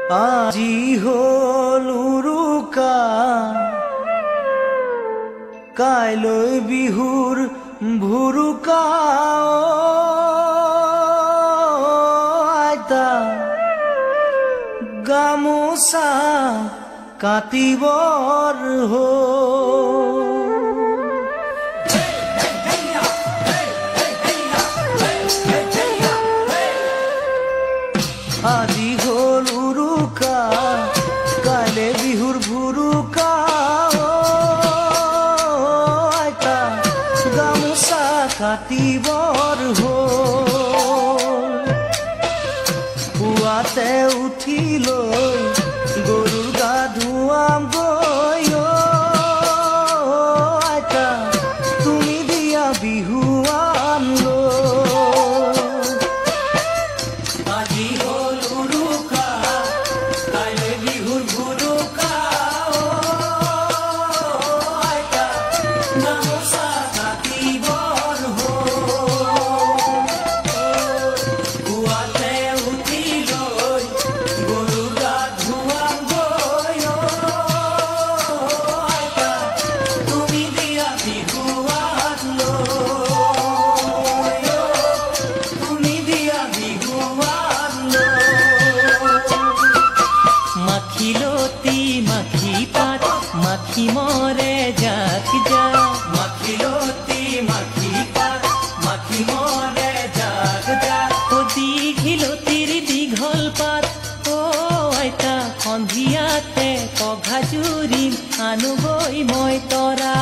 আজি হল উৰুকা কাইলৈ বিহুৰ ভুৰুকা আইতা গামোচা কাটিবৰ আজি হল উৰুকা কাইলে বিহুৰ ভুৰুকা আইতা গামোচা কাটিবৰ পুৱাতে উঠি লৈ গৰুৰ গা ধুৱাম গৈ আইতা তুমি দিয়া বিহুৱান আজি হল উৰুকা কাইলৈ বিহুৰ ভুৰুকা আইতা গামোচা কাটিবৰ পুৱাতে উঠি লৈ গৰুৰ গা ধুৱাম গৈ আইতা তুমি দিয়া বিহুৱান তুমি দিয়া বিহুৱান মাখিলতি মাখি পাত মাখি মরে যাক যা মাখিলতি মাখি পাত মাখি মরে যাক যা ও দীঘিলতির দীঘল পাত ও আইতা সন্ধিয়াতে পঘা জুৰিম আনুগৈ মই তৰা